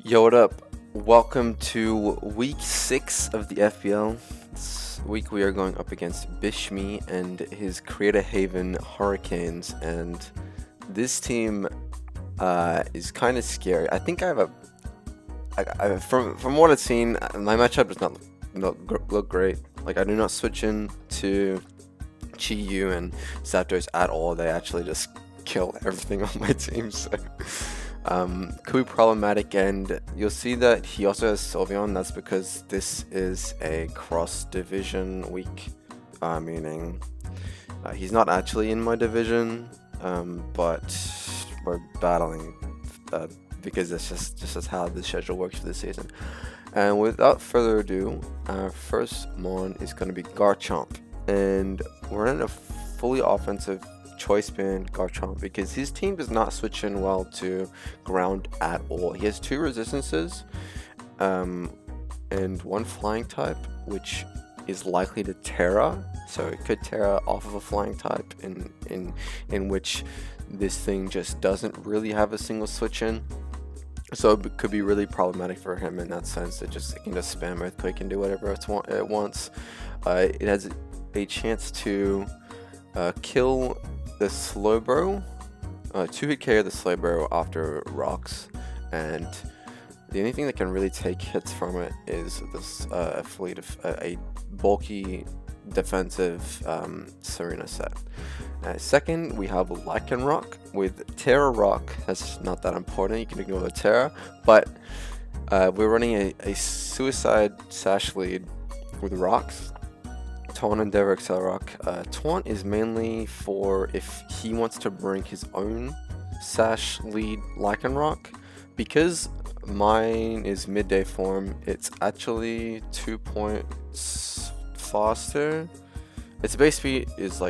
Yo, what up? Welcome to week 6 of the FBL. This week we are going up against Bishmi and his Creator Haven Hurricanes, and this team is kind of scary. I think I have from what I've seen, my matchup does not look great. Like, I do not switch in to Chi-Yu and Zapdos at all. They actually just kill everything on my team, so could be problematic. And you'll see that he also has Sylveon. That's because this is a cross division week, meaning he's not actually in my division, but we're battling because that's just how the schedule works for this season. And without further ado, our first mon is going to be Garchomp, and we're in a fully offensive choice band Garchomp because his team does not switch in well to ground at all. He has 2 resistances and 1 flying type, which is likely to Terra, so it could Terra off of a flying type in which this thing just doesn't really have a single switch in. So it could be really problematic for him in that sense. It can just spam Earthquake and do whatever it wants. It has a chance to kill the Slowbro, 2-hit KO the Slowbro after rocks, and the only thing that can really take hits from it is this a bulky defensive Serena set. Second, we have Lycanroc with Terra Rock. That's not that important, you can ignore the Terra, but we're running a Suicide Sash lead with rocks. Taunt, Endeavor, Accelerock. Taunt is mainly for if he wants to bring his own Sash lead Lycanroc. Because mine is midday form, it's actually 2 points faster. Its base speed is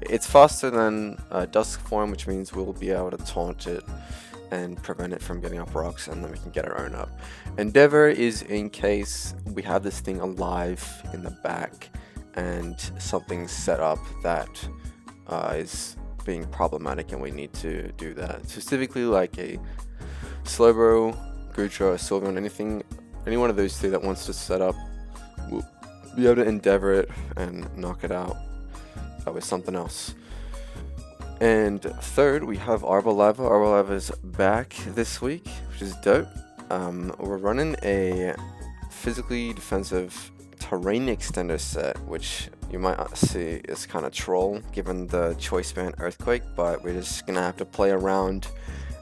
it's faster than Dusk form, which means we'll be able to taunt it and prevent it from getting up rocks, and then we can get our own up. Endeavor is in case we have this thing alive in the back and something's set up that is being problematic and we need to do that. Specifically like a Slowbro, Goodra, Sylveon, any one of those 3 that wants to set up, we'll be able to Endeavor it and knock it out with something else. And third, we have Arboleva. Arboleva is back this week, which is dope. We're running a physically defensive terrain extender set, which you might see is kind of troll given the choice band Earthquake, but we're just gonna have to play around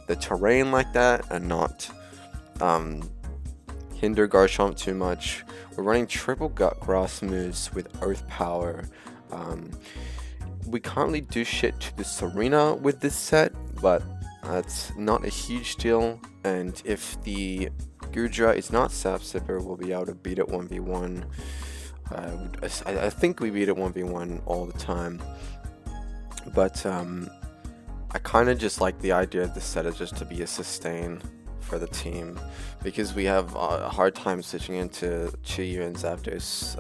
the terrain like that and not hinder Garchomp too much. We're running triple gut grass moves with Earth Power. We can't really do shit to the Serena with this set, but that's not a huge deal, and if the Goodra is not Sap Sipper, we'll be able to beat it 1v1. I think we beat it 1v1 all the time, but I kind of just like the idea of this set is just to be a sustain for the team, because we have a hard time switching into Chi-Yu and Zapdos.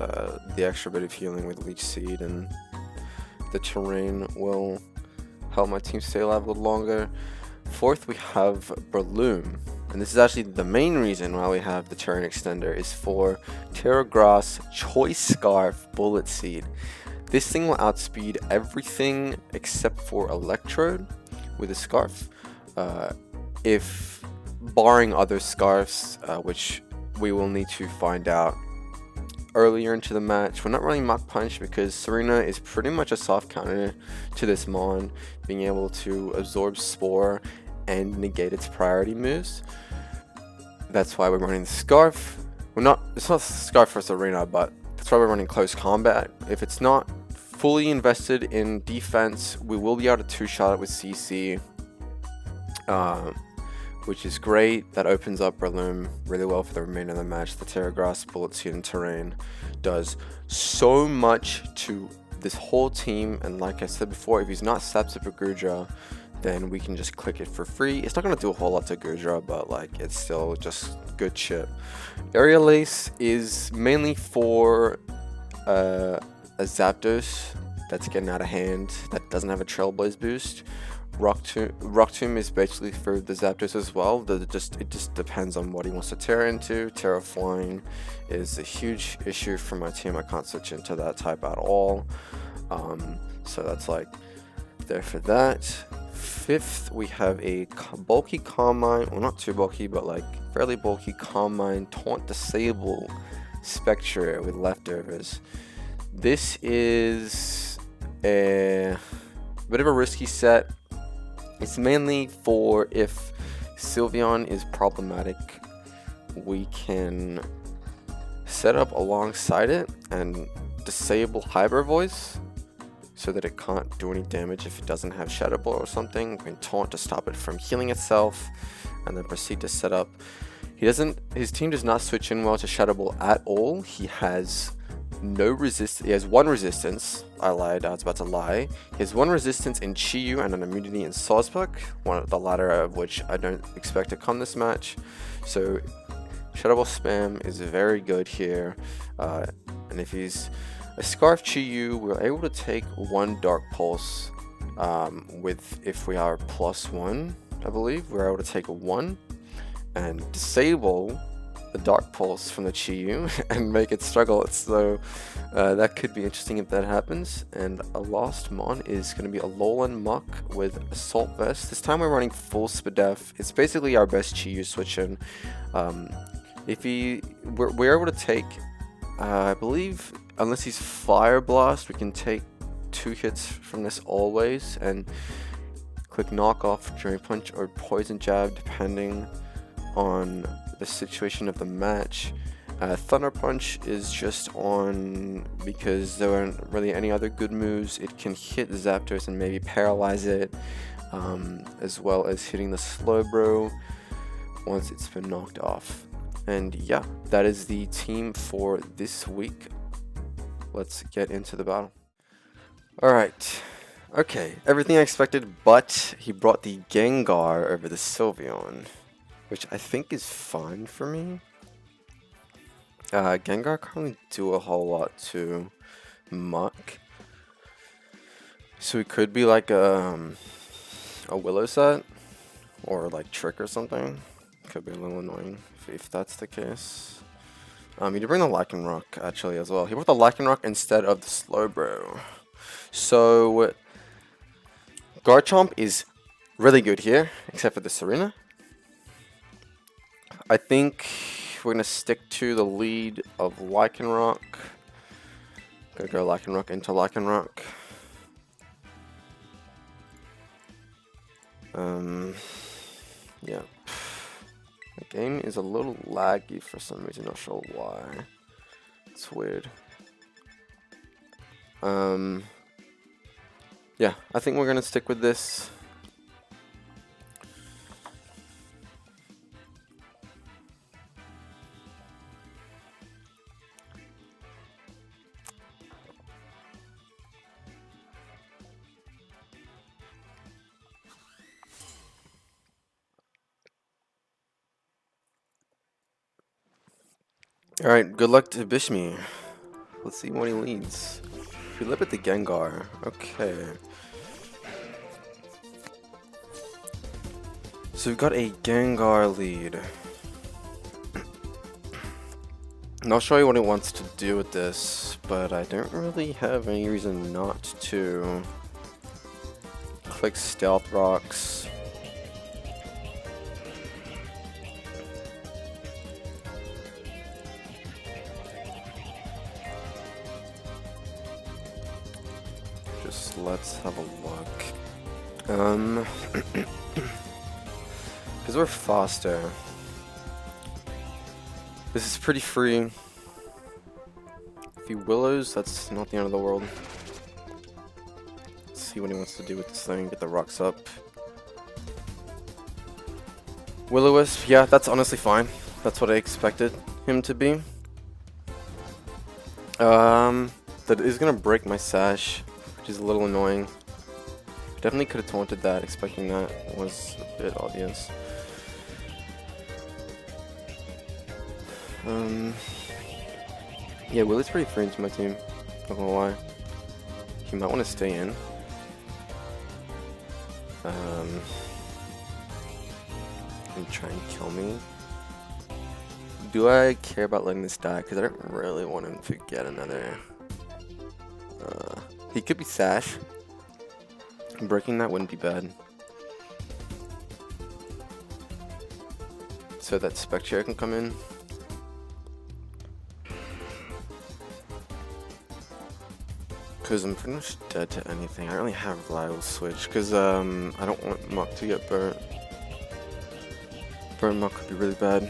The extra bit of healing with Leech Seed and the terrain will help my team stay alive a little longer. Fourth, we have BRELOOM, and this is actually the main reason why we have the terrain extender, is for Terra Grass Choice Scarf Bullet Seed. This thing will outspeed everything except for Electrode with a Scarf, if barring other Scarfs, which we will need to find out earlier into the match. We're not running Mach Punch because Serena is pretty much a soft counter to this mon, being able to absorb Spore and negate its priority moves. That's why we're running the Scarf. It's not Scarf for Serena, but that's why we're running Close Combat. If it's not fully invested in defense, we will be able to 2-shot it with CC, which is great. That opens up BRELOOM really well for the remainder of the match. The Terra Grass, Bullet Seed, and Terrain does so much to this whole team, and like I said before, if he's not Sap Sipper Goodra, then we can just click it for free. It's not going to do a whole lot to Goodra, but it's still just good shit. Aerial Ace is mainly for a Zapdos that's getting out of hand, that doesn't have a Trailblaze boost. Rock Tomb is basically for the Zapdos as well. It just depends on what he wants to Terra into. Terra Flying is a huge issue for my team. I can't switch into that type at all. So that's like there for that. 5th, we have a bulky Carmine, well not too bulky, but like fairly bulky Carmine Taunt Disable Spectre with leftovers. This is a bit of a risky set. It's mainly for if Sylveon is problematic, we can set up alongside it and disable Hyper Voice so that it can't do any damage if it doesn't have Shadow Ball or something. We can taunt to stop it from healing itself and then proceed to set up. His team does not switch in well to Shadow Ball at all. He has no resist. He has 1 resistance. I lied. I was about to lie. He has 1 resistance in Chi-Yu and an immunity in Sawsbuck. The latter of which I don't expect to come this match. So Shadow Ball spam is very good here. And if he's a Scarf Chi-Yu, we're able to take 1 Dark Pulse. If we are +1, I believe we're able to take a 1 and disable the Dark Pulse from the Chi-Yu and make it struggle. So that could be interesting if that happens. And a last mon is going to be a Alolan Muck with Assault Vest. This time we're running full Spadef. It's basically our best Chi-Yu switch in. We're able to take, I believe, unless he's Fire Blast, we can take 2 hits from this always and click Knock Off, Drain Punch, or Poison Jab depending on the situation of the match. Thunder Punch is just on because there aren't really any other good moves. It can hit Zapdos and maybe paralyze it, as well as hitting the Slowbro once it's been knocked off. And yeah, that is the team for this week. Let's get into the battle. Alright, okay, everything I expected, but he brought the Gengar over the Sylveon, which I think is fine for me. Gengar can't really do a whole lot to Muck, so it could be like a Willow set, or like Trick or something. Could be a little annoying if that's the case. He did bring the Lycanroc actually as well. He brought the Lycanroc instead of the Slowbro. So Garchomp is really good here, except for the Serena. I think we're gonna stick to the lead of Lycanroc. Gonna go Lycanroc into Lycanroc. Yeah. The game is a little laggy for some reason, not sure why. It's weird. Yeah, I think we're gonna stick with this. Alright, good luck to Bishmi. Let's see what he leads. We live at the Gengar. Okay. So we've got a Gengar lead. Not sure what he wants to do with this, but I don't really have any reason not to. Click Stealth Rocks. Let's have a look. Because we're faster. This is pretty free. If he Willows, that's not the end of the world. Let's see what he wants to do with this thing. Get the rocks up. Will-O-Wisp, yeah, that's honestly fine. That's what I expected him to be. That is gonna break my sash, which is a little annoying. Definitely could have taunted that, expecting that was a bit obvious. Yeah, Willie's pretty free into my team, not gonna lie. He might want to stay in. And try and kill me. Do I care about letting this die? Because I don't really want him to get another. He could be Sash. Breaking that wouldn't be bad. So that Spectre can come in. Because I'm pretty much dead to anything. I don't really have reliable switch. Because I don't want Muck to get burnt. Burn Muck could be really bad.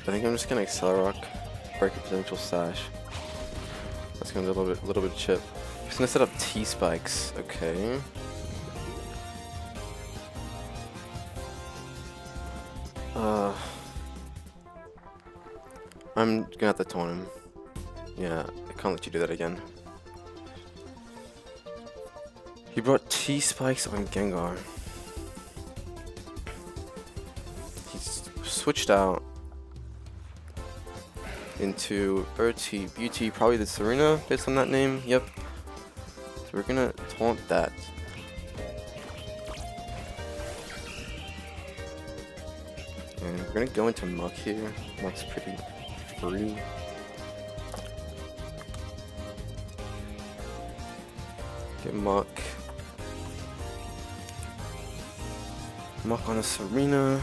I think I'm just gonna Accelerock, break a potential Sash. That's gonna do a little bit of chip. Just gonna set up T-Spikes. Okay. I'm gonna have to taunt him. Yeah, I can't let you do that again. He brought T-Spikes on Gengar. He's switched out into Bertie, Beauty, probably the Serena based on that name. Yep. So we're gonna taunt that. And we're gonna go into Muck here. Muck's pretty free. Get Muck. Muck on a Serena.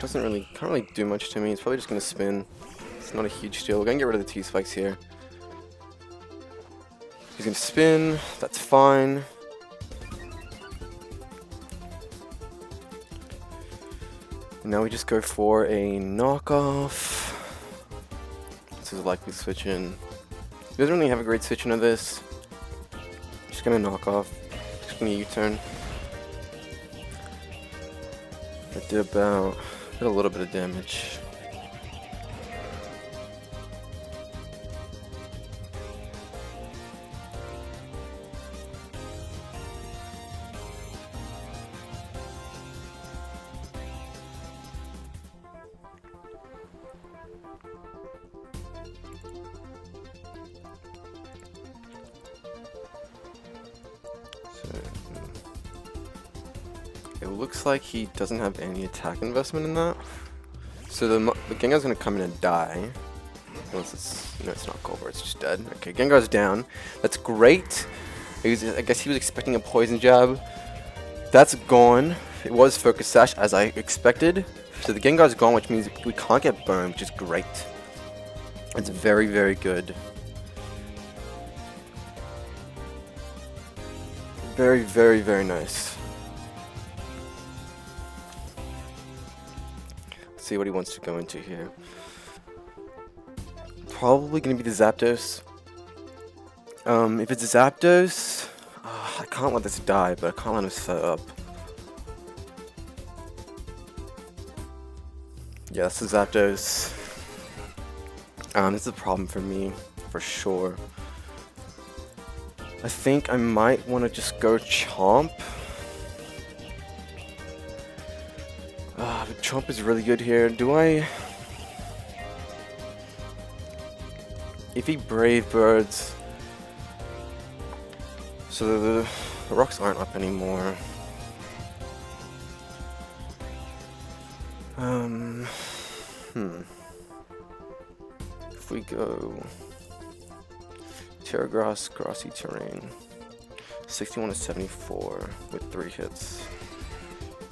Doesn't really, can't really do much to me. It's probably just gonna spin. It's not a huge deal. We're gonna get rid of the T-Spikes here. He's gonna spin. That's fine. And now we just go for a knockoff. This is likely switch in. He doesn't really have a great switch in of this. Just gonna knock off. Just gonna U-turn. I did a little bit of damage. It looks like he doesn't have any attack investment in that. So the Gengar's gonna come in and die. Unless it's, no, it's not Culver, it's just dead. Okay, Gengar's down. That's great. I guess he was expecting a poison jab. That's gone. It was Focus Sash as I expected. So the Gengar's gone, which means we can't get burned, which is great. It's very, very good. Very, very, very nice. Let's see what he wants to go into here. Probably gonna be the Zapdos. If it's Zapdos, I can't let this die, but I can't let him set up. Yeah, that's the Zapdos. This is a problem for me, for sure. I think I might want to just go Chomp. But Chomp is really good here. Do I... If he Brave Birds... So the rocks aren't up anymore. If we go... Terra Grass, Grassy Terrain. 61 to 74 with 3 hits.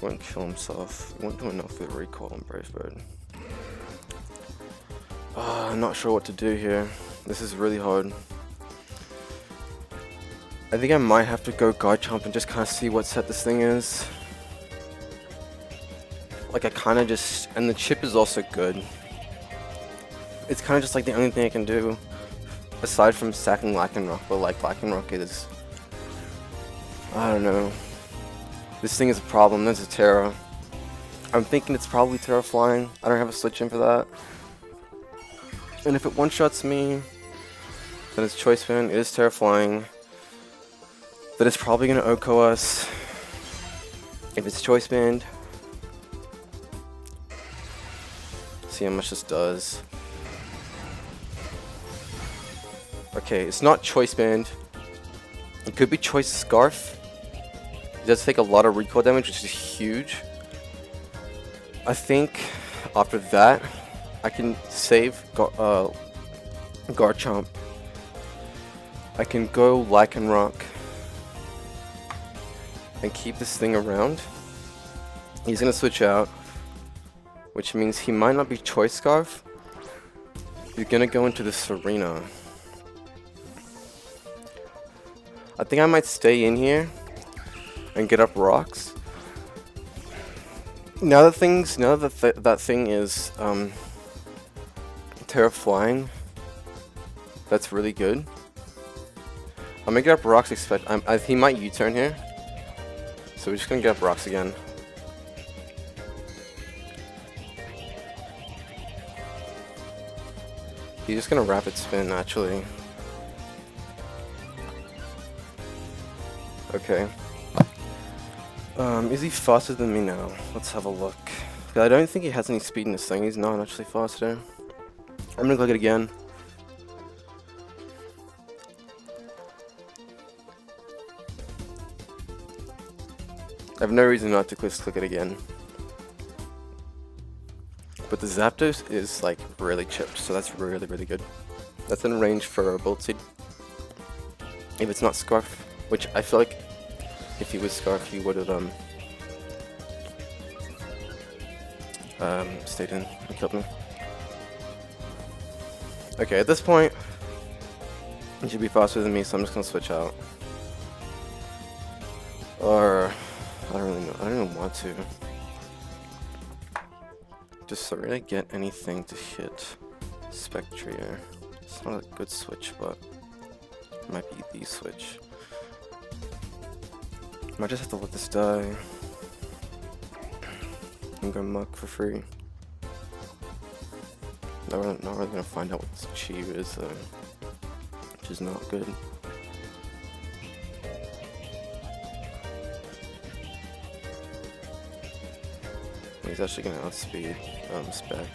Won't kill himself. Won't do enough with Recall and Brave Bird. I'm not sure what to do here. This is really hard. I think I might have to go Garchomp and just kind of see what set this thing is. Like I kind of just... And the chip is also good. It's kind of just like the only thing I can do. Aside from sacking Lycanroc, but like Lycanroc is... I don't know. This thing is a problem. There's a Terra. I'm thinking it's probably Terra Flying. I don't have a switch in for that. And if it one-shots me, then it's Choice Band. It is Terra Flying. But it's probably going to OHKO us. If it's Choice Band. See how much this does. Okay, it's not Choice Band. It could be Choice Scarf. It does take a lot of recoil damage, which is huge. I think after that, I can save Garchomp. I can go Lycanroc and keep this thing around. He's gonna switch out, which means he might not be Choice Scarf. He's gonna go into the Serena. I think I might stay in here and get up rocks. Now that that thing is Terra Flying, that's really good. I'm gonna get up rocks. He might U-turn here, so we're just gonna get up rocks again. He's just gonna rapid spin actually. Okay. Is he faster than me now? Let's have a look. I don't think he has any speed in this thing. He's not actually faster. I'm gonna click it again. I have no reason not to click it again. But the Zapdos is like really chipped, so that's really good. That's in range for a Bullet Seed. If it's not Scarf, which I feel like if he was Scarf, he would have stayed in and killed me. Okay, at this point, he should be faster than me, so I'm just gonna switch out. Or I don't really know. I don't even want to. Just so I get anything to hit Spectrier. It's not a good switch, but it might be the switch. Might just have to let this die. I'm gonna muck for free. Not really gonna find out what this Chi is though, which is not good. He's actually gonna outspeed Spec.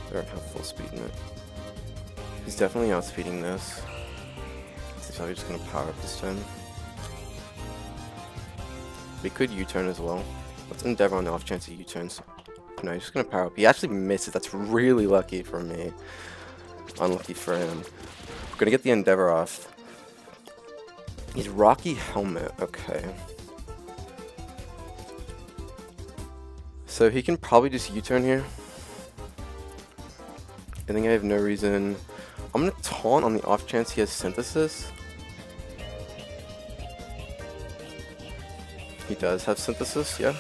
I don't have full speed in it. He's definitely outspeeding this. He's probably just gonna power up this time. We could U-turn as well. Let's endeavor on the off chance he U-turns. No, he's just gonna power up. He actually misses. That's really lucky for me. Unlucky for him. We're gonna get the endeavor off. He's Rocky Helmet. Okay. So he can probably just U-turn here. I think I have no reason. I'm gonna taunt on the off chance he has Synthesis. He does have Synthesis, yeah.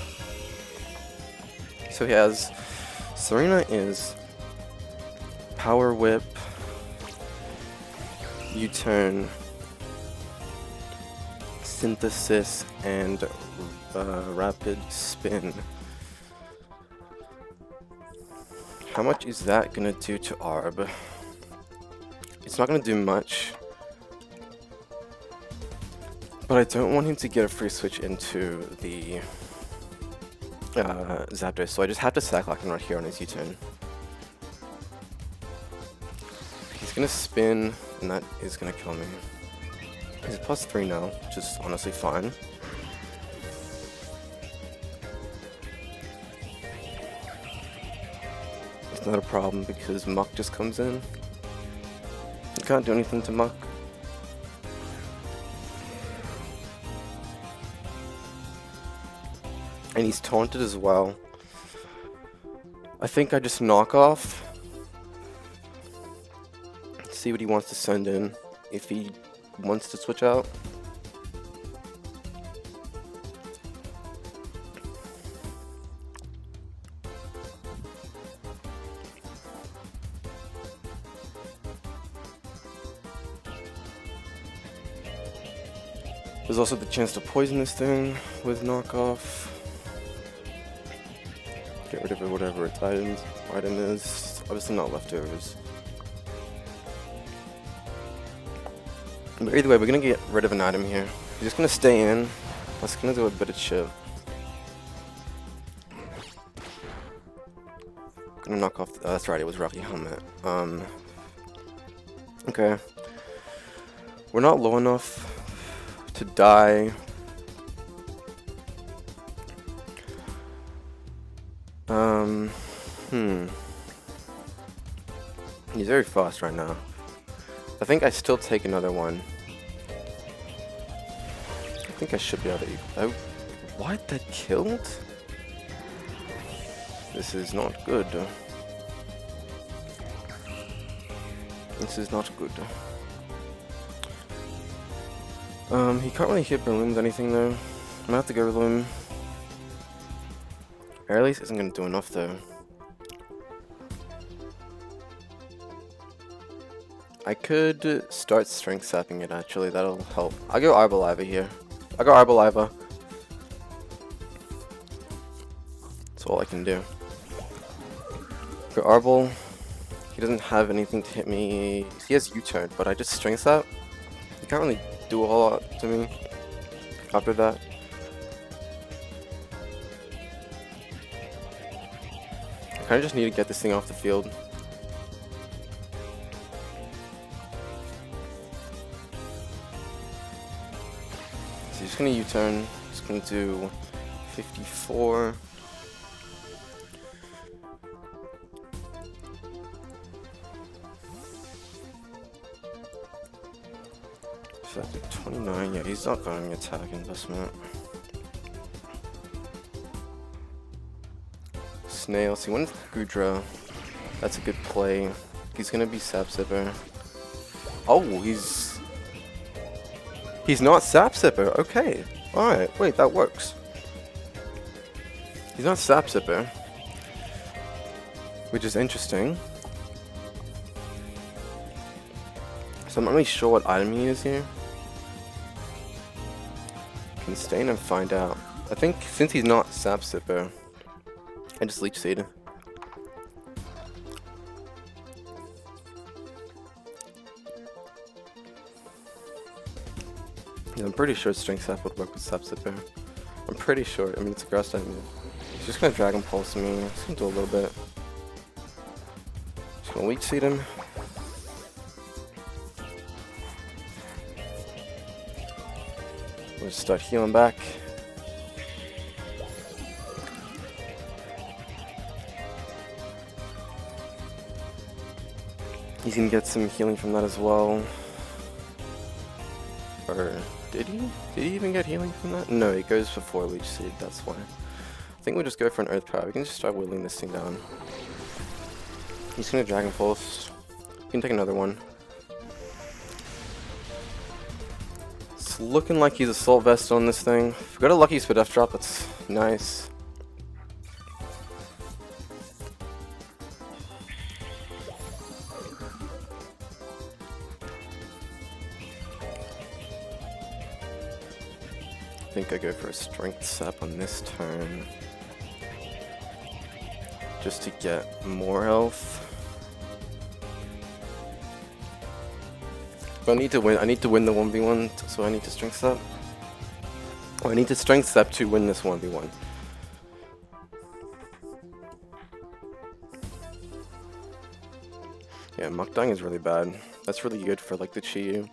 So he has Serena is Power Whip, U-turn, Synthesis, and Rapid Spin. How much is that gonna do to Arb? It's not gonna do much. But I don't want him to get a free switch into the Zapdos, so I just have to sack Lycanroc right here on his U-turn. He's gonna spin, and that is gonna kill me. He's +3 now, which is honestly fine. It's not a problem because Muck just comes in. You can't do anything to Muck. And he's taunted as well. I think I just knock off. See what he wants to send in. If he wants to switch out. There's also the chance to poison this thing with knockoff. Get rid of it, whatever its item is. Obviously not leftovers. But either way, we're gonna get rid of an item here. We're just gonna stay in. That's gonna do a bit of chip. Gonna knock off. That's right, it was Rocky Helmet. Okay. We're not low enough to die. He's very fast right now. I think I still take another one. I think I should be able to. Oh, what? That killed? This is not good. This is not good. He can't really hit BRELOOM with anything though. I'm gonna have to go BRELOOM. Air Release isn't gonna do enough though. I could start strength sapping it actually, that'll help. I'll go Arboliver here. I'll go Arboliver. That's all I can do. Go Arbol. He doesn't have anything to hit me. He has U-turn, but I just strength sap. He can't really do a whole lot to me after that. I kind of just need to get this thing off the field. So he's gonna U-turn. He's gonna do 54. So that's 29. Yeah, he's not going attack investment. Snail. So he went Gudra. That's a good play. He's gonna be Sap Sipper. Oh, he's not Sap Sipper. Okay. Alright. Wait, that works. He's not Sap Sipper. Which is interesting. So I'm not really sure what item he is here. Can stay in and find out. I think since he's not Sap Sipper, I just Leech Seed. Yeah, I'm pretty sure Strength Sap would work with Sap Sipper. I'm pretty sure. I mean, it's a grass type move. He's just gonna Dragon Pulse me. Just gonna do a little bit. Just gonna Leech Seed him. We'll just start healing back. He's gonna get some healing from that as well. Or did he? Did he even get healing from that? No, he goes before Leech Seed, that's why. I think we'll just go for an Earth Power. We can just start whittling this thing down. He's gonna Dragon Pulse. We can take another one. It's looking like he's Assault Vest on this thing. If we got a lucky Spadef drop, that's nice. I think I go for a Strength Sap on this turn. Just to get more health. But I need to win the 1v1, so I need to Strength Sap. Oh, I need to Strength Sap to win this 1v1. Yeah, Mukdang is really bad. That's really good for like the Chi-Yu.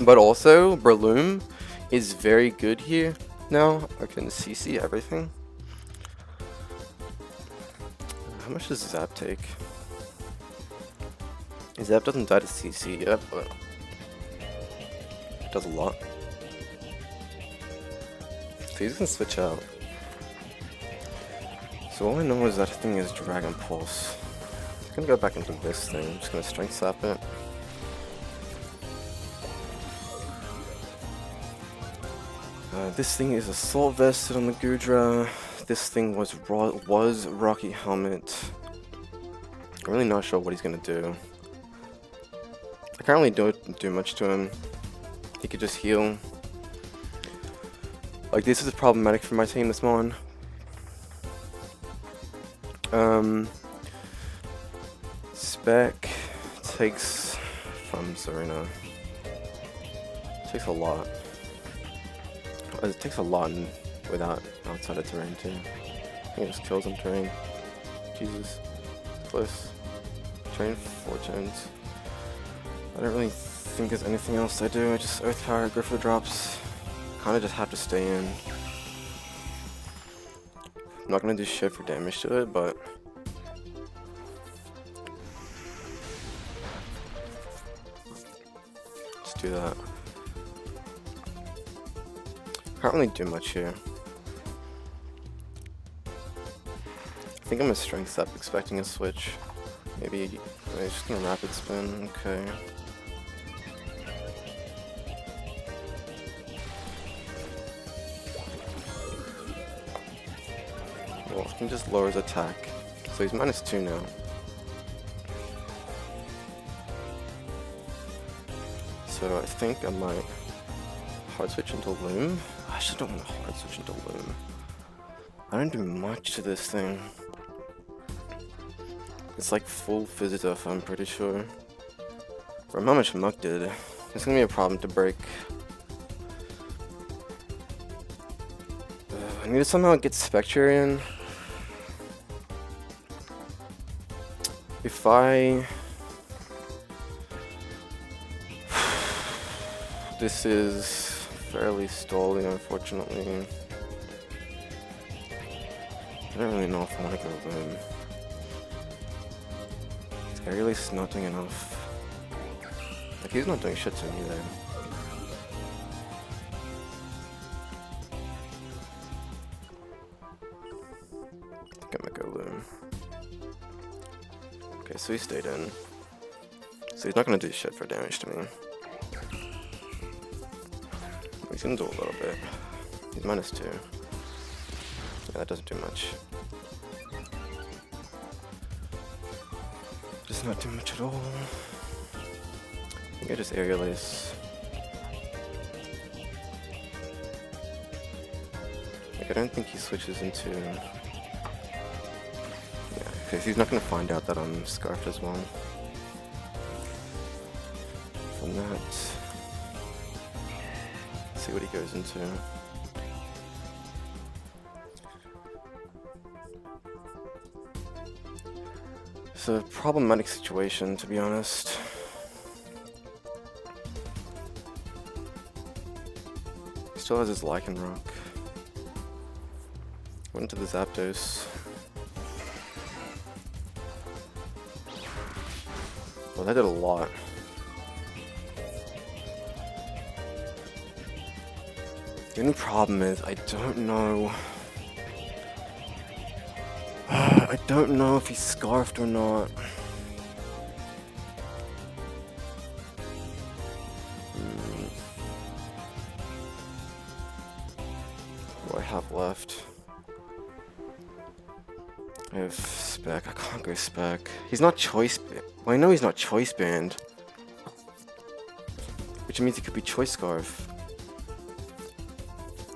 But also, BRELOOM is very good here now. I can CC everything. How much does Zap take? Zap doesn't die to CC yet, but it does a lot. So he's gonna switch out. So all I know is that thing is Dragon Pulse. I'm gonna go back into this thing. I'm just gonna Strength Sap it. This thing is Assault Vested on the Gudra. This thing was Rocky Helmet. I'm really not sure what he's gonna do. I can't really do much to him. He could just heal. Like, this is problematic for my team this mon. Spec takes from Serena. Takes a lot. It takes a lot without outside of terrain too. I think it just kills him terrain. Jesus. Close. Terrain 4 turns. I don't really think there's anything else I do. I just Earth Power, go for the drops. Kinda just have to stay in. I'm not gonna do shit for damage to it, but let's do that. Can't really do much here. I think I'm gonna strength up, expecting a switch. Maybe I'm just gonna rapid spin. Okay. Well, I can just lower his attack. So he's -2 now. So I think I might hard switch into Loom. I actually don't want to hard switch into Loom. I don't do much to this thing. It's like full Fizz Off, I'm pretty sure. From how much Muck did, it's gonna be a problem to break. I need to somehow get Specturian. If I... This is fairly stalling, unfortunately. I don't really know if I want to go Loom. Aerialist not doing enough. Like, he's not doing shit to me either. I think I'm gonna go Loom. Okay, so he stayed in. So he's not gonna do shit for damage to me. He's gonna do a little bit. He's -2. Yeah, that doesn't do much. Does not do much at all. I think I just Aerial Ace. Like, I don't think he switches into... Yeah, because he's not gonna find out that I'm Scarfed as well. From that... Let's see what he goes into. It's a problematic situation, to be honest. He still has his Lycanroc. Went to the Zapdos. Well, that did a lot. The only problem is I don't know. I don't know if he's Scarfed or not. What do I have left? I have Spec. I can't go Spec. He's not Choice Band. Well, I know he's not Choice Band. Which means he could be Choice Scarf.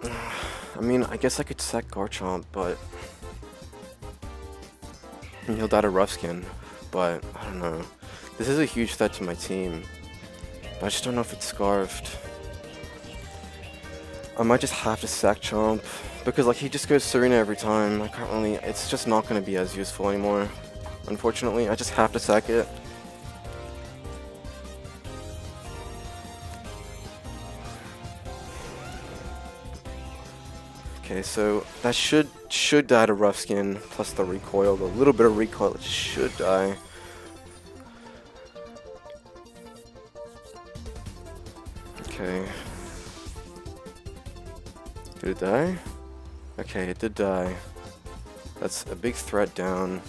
I mean, I guess I could sack Garchomp, but... He'll die to Rough Skin, but I don't know. This is a huge threat to my team, but I just don't know if it's Scarfed. I might just have to sack Chomp, because like he just goes Serena every time. I can't really, it's just not going to be as useful anymore. Unfortunately, I just have to sack it. Okay, so that should die to Rough Skin, plus the recoil, the little bit of recoil, it should die. Okay. Did it die? Okay, it did die. That's a big threat down.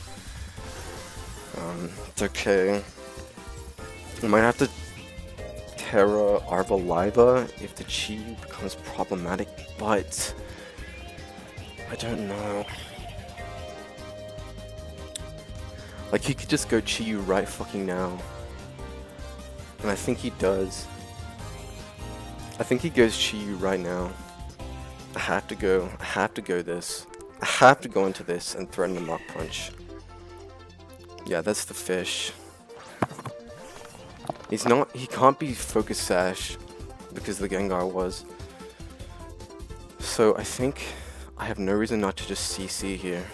It's okay. I might have to Terra Arvaliva if the Chi becomes problematic, but... I don't know. Like, he could just go Chi-Yu right fucking now. And I think he does. I think he goes Chi-Yu right now. I have to go this. I have to go into this and threaten the Mach Punch. Yeah, that's the fish. He can't be Focus Sash because the Gengar was. So I think I have no reason not to just CC here.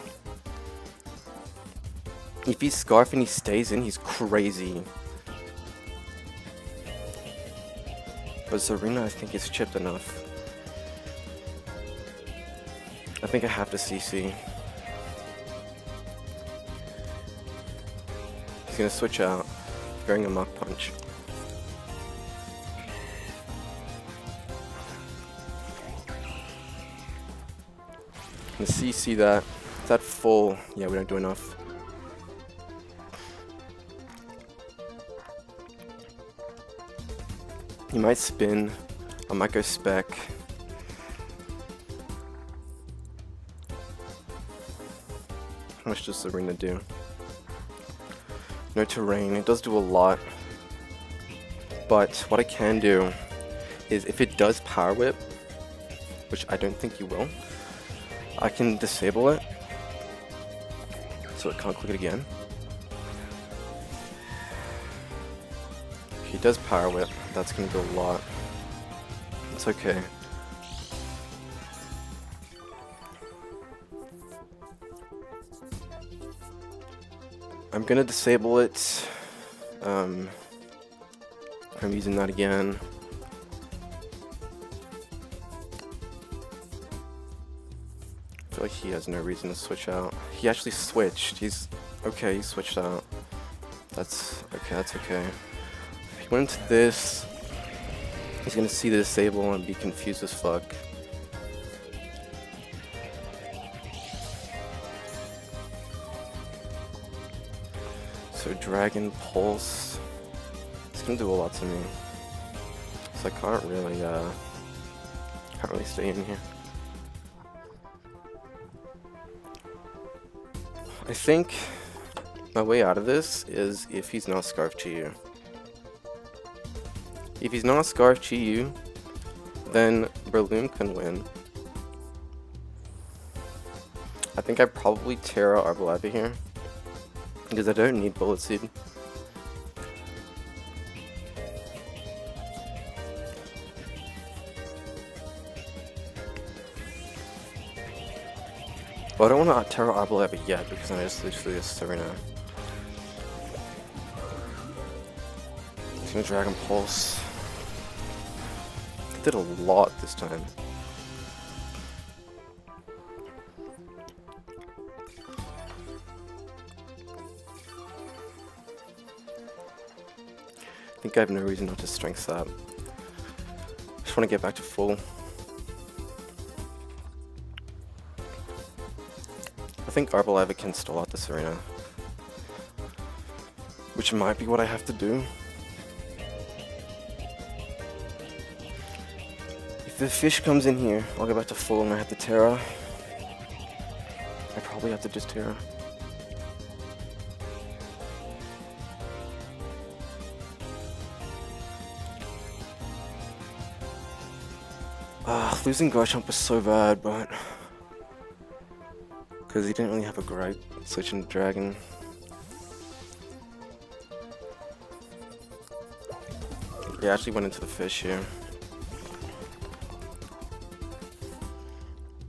If he's Scarf and he stays in, he's crazy. But Zarina, I think, is chipped enough. I think I have to CC. He's gonna switch out, throwing a Mach Punch. And CC that. Is that full? Yeah, we don't do enough. He might spin. I might go spec. How much does Zarina do? No terrain. It does do a lot. But what I can do is if it does Power Whip, which I don't think you will, I can disable it so it can't click it again. If he does Power Whip, that's gonna do a lot. It's okay. I'm gonna disable it from using that again. I feel like he has no reason to switch out. He actually switched. He's okay, he switched out. That's okay, that's okay. If he went into this, he's gonna see the disable and be confused as fuck. So Dragon Pulse, it's gonna do a lot to me. So I can't really stay in here. I think my way out of this is if he's not Scarf Chi-Yu. If he's not Scarf Chi-Yu, then BRELOOM can win. I think I probably tear out Arboliva here, because I don't need Bullet Seed. But I don't want to Terra Arboliva yet because I just literally a Serena. He's gonna Dragon Pulse. He did a lot this time. I think I have no reason not to Strength Sap. Just want to get back to full. I think Arboliva can stall out the Serena, which might be what I have to do. If the fish comes in here, I'll go back to full and I have to Terra. I probably have to just Terra. Losing Garchomp was so bad, but because he didn't really have a great switching to Dragon. He actually went into the fish here.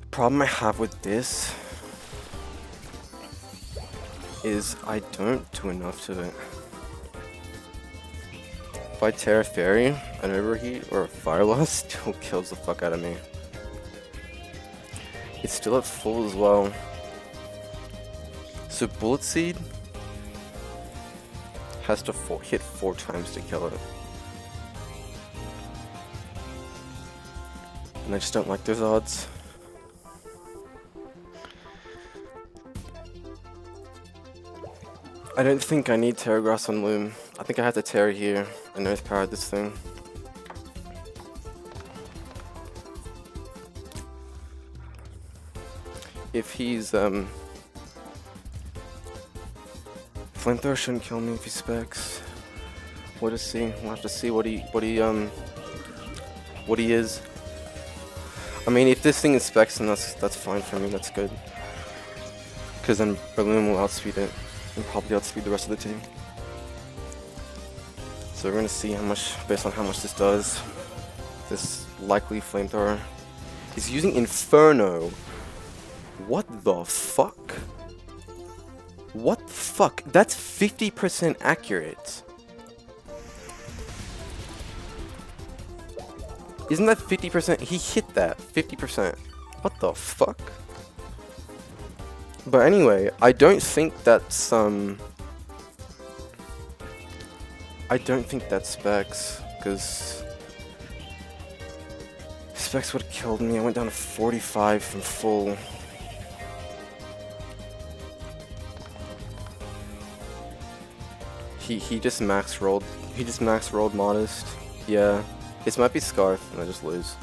The problem I have with this is I don't do enough to it. If I Terra Fairy, an Overheat or a Fire Loss still kills the fuck out of me. It's still at full as well. So Bullet Seed has to hit 4 times to kill it. And I just don't like those odds. I don't think I need Terra Grass on Loom. I think I have to Terra here and Earth Power this thing. If he's Flamethrower shouldn't kill me if he specs. We'll just see. We'll have to see what he is. I mean, if this thing is specs, then that's fine for me. That's good. Because then BRELOOM will outspeed it and probably outspeed the rest of the team. So we're gonna see how much, based on how much this does. This likely Flamethrower. He's using Inferno. What the fuck? What the fuck? That's 50% accurate. Isn't that 50%? He hit that 50%. What the fuck? But anyway, I don't think that's I don't think that's Specs, because Specs would have killed me. I went down to 45 from full. He just max rolled. He just max rolled Modest. Yeah, this might be Scarf, and I just lose.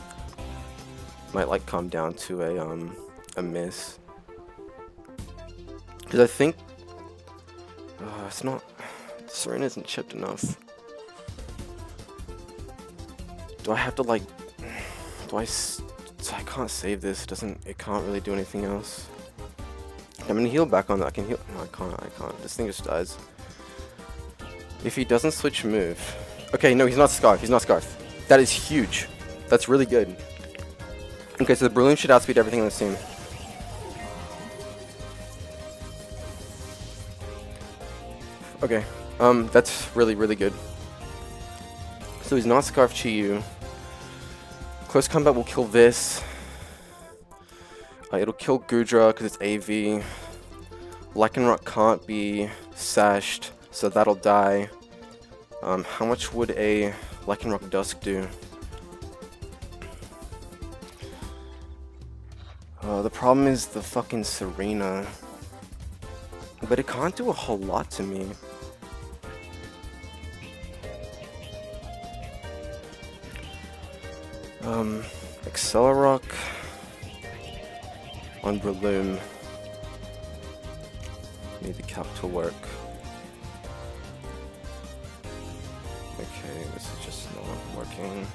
Might like come down to a miss. Because I think it's not. Serena isn't chipped enough. Do I have to like? Do I? So I can't save this. It doesn't. It can't really do anything else. I'm gonna heal back on that. I can heal. No, I can't. I can't. This thing just dies. If he doesn't switch move. Okay, no, he's not Scarf. He's not Scarf. That is huge. That's really good. Okay, so the BRELOOM should outspeed everything on this team. Okay, that's really, really good. So he's not Scarf Chi-Yu. Close combat will kill this. It'll kill Gudra because it's AV. Lycanroc can't be sashed, so that'll die. How much would a Lycanroc Dusk do? The problem is the fucking Serena. But it can't do a whole lot to me. Accelerock on BRELOOM. Need the calc to work. Okay, this is just not working.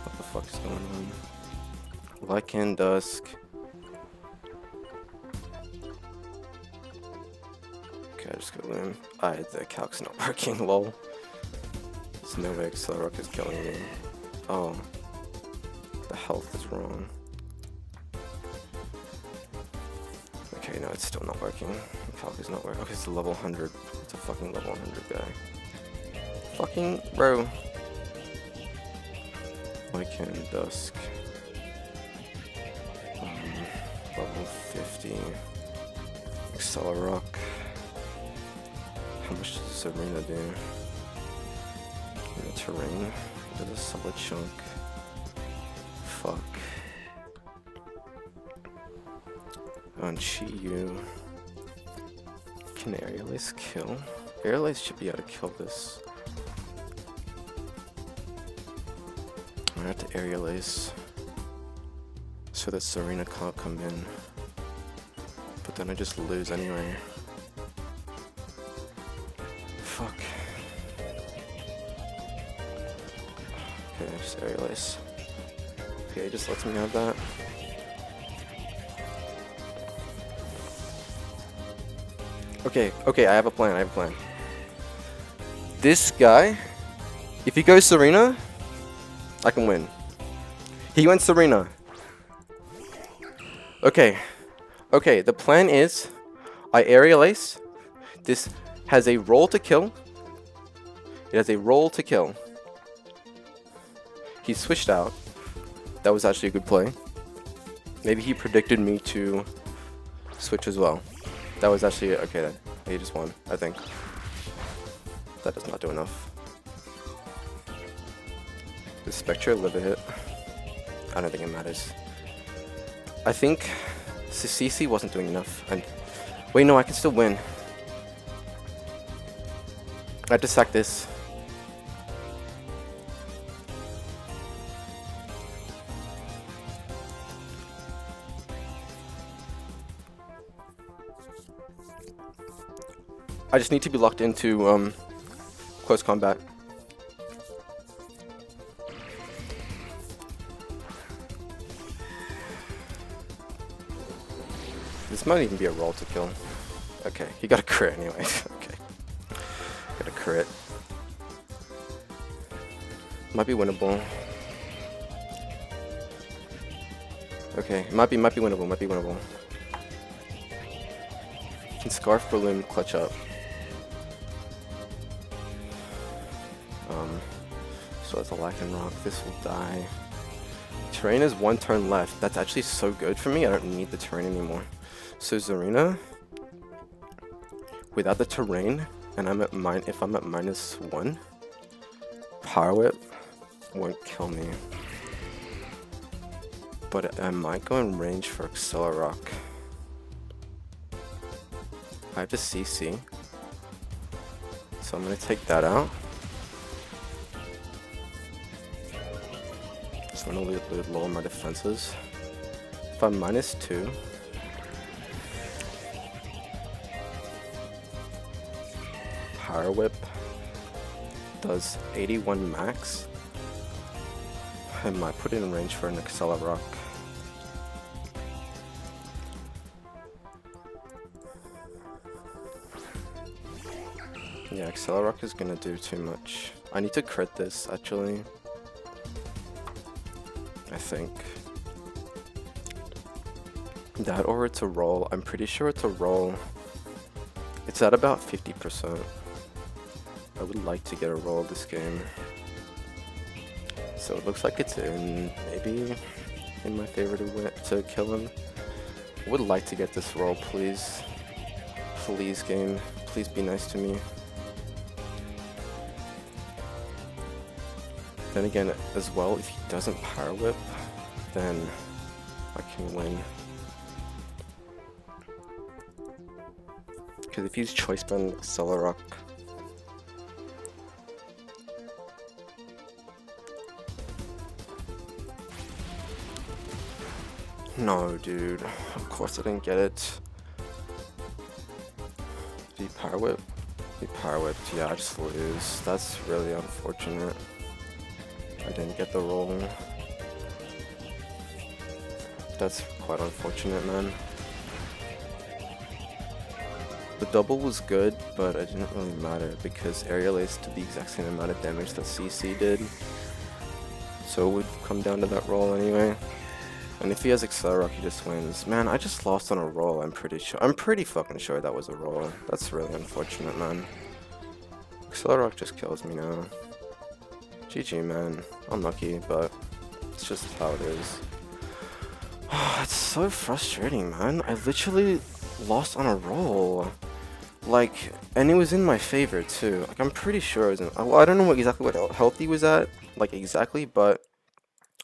What the fuck is going on? Lycan Dusk. Okay, I just go Loom. The calc's not working, lol. There's no way Accelerock is killing me. Oh. The health is wrong. Okay, no, it's still not working. The calc is not working. Okay, it's a level 100. It's a fucking level 100 guy. Fucking bro. Lycan Dusk. Level 50. Accelerock. How much does Serena do? In the terrain. Does a solid chunk. Fuck. On Chi-Yu. Can Aerial Ace kill? Aerial Ace should be able to kill this. I'm gonna have to Aerial Ace so that Serena can't come in. But then I just lose anyway. Fuck. Okay, just Aerial Ace. Okay, just lets me have that. Okay, I have a plan, This guy, if he goes Serena, I can win. He went Serena. Okay, the plan is, I Aerial Ace. This has a roll to kill. It has a roll to kill. He switched out. That was actually a good play. Maybe he predicted me to switch as well. That was actually okay then. He just won, I think. That does not do enough. The Spectre live a hit. I don't think it matters. I think CC wasn't doing enough. And wait, no, I can still win. I have to sack this. I just need to be locked into close combat. This might even be a roll to kill. Okay, he got a crit anyway. Okay. Got a crit. Might be winnable. Okay, might be winnable. Can Scarf BRELOOM clutch up? So it's a Lycan Rock. This will die. Terrain is 1 turn left. That's actually so good for me. I don't need the terrain anymore. So Zarina, without the terrain, and if I'm at -1, Power Whip won't kill me. But I might go in range for Accelerock. I have to CC. So I'm gonna take that out. So I'm gonna lower my defenses. If I'm -2, Power Whip does 81 max. I might put it in range for an Accelerock. Yeah, Accelerock is gonna do too much. I need to crit this actually. I think. That or it's a roll. I'm pretty sure it's a roll. It's at about 50%. I would like to get a roll this game. So it looks like it's maybe in my favor to kill him. I would like to get this roll, please. Please, game. Please be nice to me. Then again, as well, if he doesn't Power Whip, then I can win. Because if he's Choice Band Accelerock, no, dude. Of course I didn't get it. Did he Power Whip? He Power Whipped. Yeah, I just lose. That's really unfortunate. I didn't get the roll. That's quite unfortunate, man. The double was good, but it didn't really matter because Aerial Ace did the exact same amount of damage that CC did. So it would come down to that roll anyway. And if he has Accelerock, he just wins. Man, I just lost on a roll, I'm pretty sure. I'm pretty fucking sure that was a roll. That's really unfortunate, man. Accelerock just kills me now. GG, man. Unlucky, but it's just how it is. Oh, it's so frustrating, man. I literally lost on a roll. Like, and it was in my favor, too. Like, I'm pretty sure it was in... Well, I don't know exactly what health he was at, like, exactly, but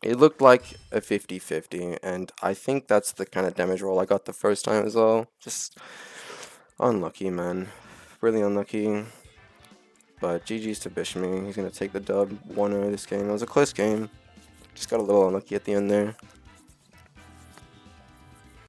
it looked like a 50-50, and I think that's the kind of damage roll I got the first time as well. Just unlucky, man. Really unlucky. But GG's to Bishmi. He's going to take the dub 1-0 this game. It was a close game. Just got a little unlucky at the end there.